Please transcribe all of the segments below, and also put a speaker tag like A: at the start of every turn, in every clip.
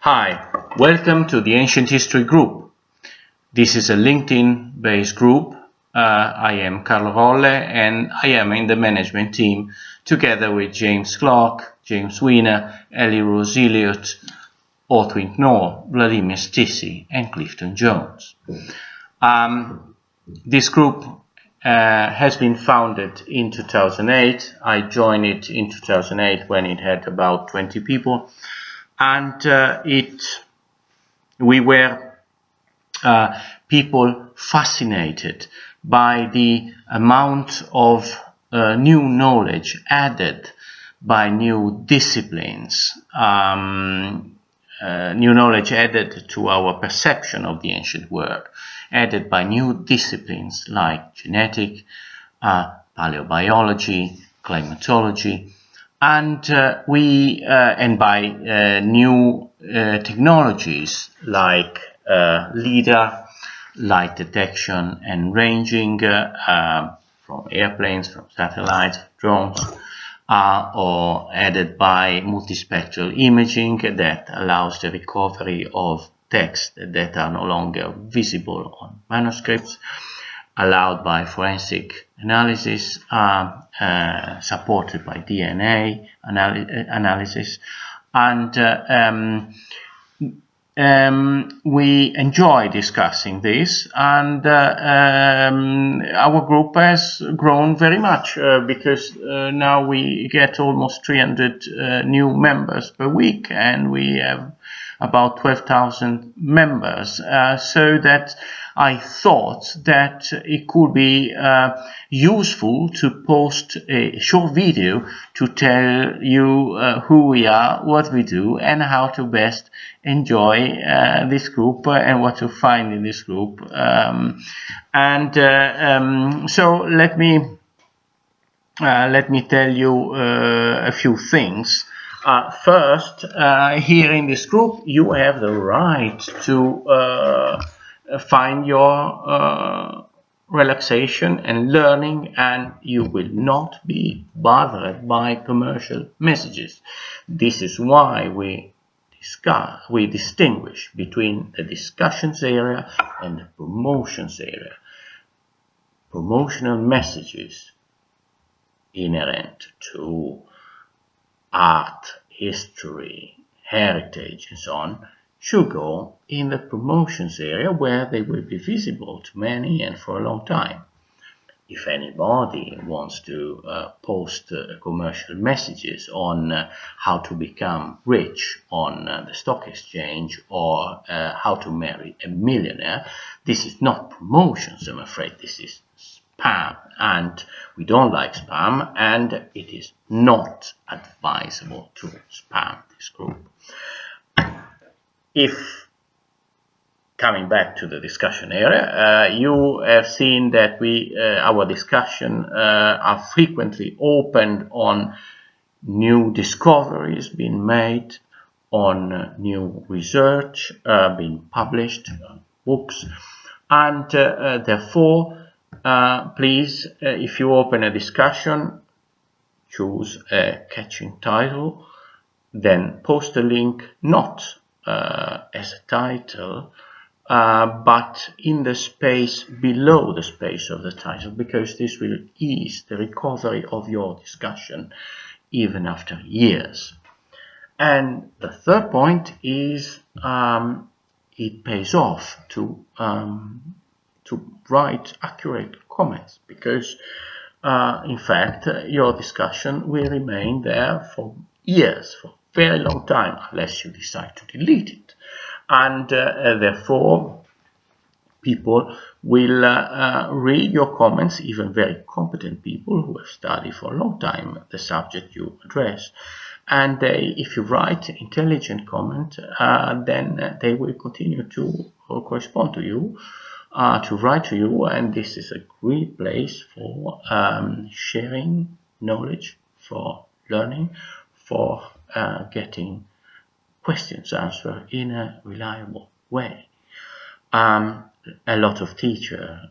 A: Hi, welcome to the Ancient History Group. This is a LinkedIn-based group. I am Carlo Rolle and I am in the management team together with James Clark, James Weiner, Ellie Rose Elliott, Ortwin Knorr, Vladimir Stissi and Clifton Jones. This group has been founded in 2008. I joined it in 2008 when it had about 20 people, and we were people fascinated by the amount of new knowledge added by new disciplines, new knowledge added to our perception of the ancient world, added by new disciplines like genetic, paleobiology, climatology, and by new technologies like LIDAR, light detection and ranging from airplanes, from satellites, drones, or added by multispectral imaging that allows the recovery of text that are no longer visible on manuscripts, allowed by forensic analysis, supported by DNA analysis, and we enjoy discussing this, and our group has grown very much because now we get almost 300 new members per week, and we have about 12,000 members, so that I thought that it could be useful to post a short video to tell you who we are, what we do, and how to best enjoy this group and what to find in this group. So let me tell you a few things. First, here in this group, you have the right to find your relaxation and learning, and you will not be bothered by commercial messages. This is why we distinguish between the discussions area and the promotions area. Promotional messages inherent to art, history, heritage, and so on, should go in the promotions area where they will be visible to many and for a long time. If anybody wants to post commercial messages on how to become rich on the stock exchange or how to marry a millionaire, this is not promotions, I'm afraid. This is spam, and we don't like spam, and it is not advisable to spam this group. If coming back to the discussion area, you have seen that our discussion are frequently opened on new discoveries being made, on new research being published, books, and therefore, please, if you open a discussion, choose a catching title, then post a link not as a title, but in the space below the space of the title, because this will ease the recovery of your discussion even after years. And the third point is it pays off to write accurate comments, because in fact your discussion will remain there for years, for a very long time, unless you decide to delete it. And therefore people will read your comments, even very competent people who have studied for a long time the subject you address. And if you write intelligent comment, then they will continue to correspond to you, to write to you, and this is a great place for sharing knowledge, for learning, for getting questions answered in a reliable way. A lot of teachers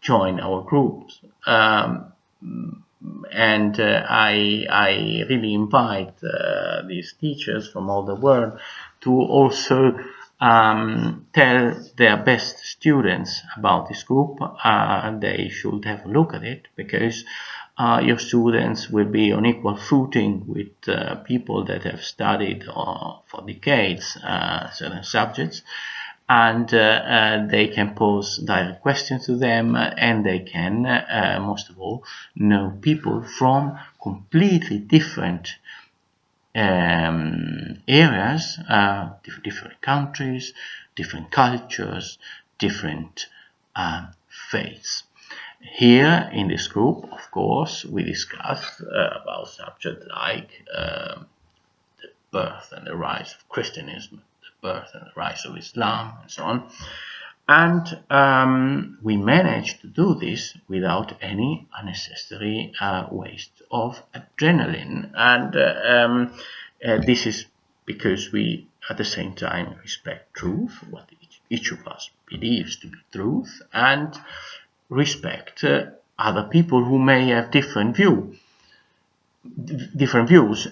A: join our groups and I really invite these teachers from all the world to also tell their best students about this group. They should have a look at it, because your students will be on equal footing with people that have studied for decades certain subjects, and they can pose direct questions to them, and they can, most of all, know people from completely different areas, different countries, different cultures, different faiths. Here in this group, of course, we discussed about subjects like the birth and the rise of Christianism, the birth and the rise of Islam, and so on. And we managed to do this without any unnecessary waste of adrenaline. And this is because we, at the same time, respect truth, what each of us believes to be truth, and respect other people who may have different views.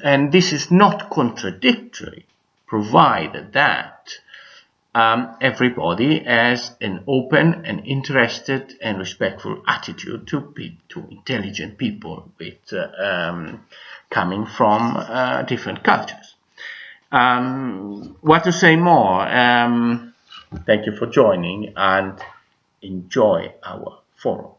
A: And this is not contradictory, provided that everybody has an open and interested and respectful attitude to intelligent people with coming from different cultures. What to say more? Thank you for joining, and enjoy our forum.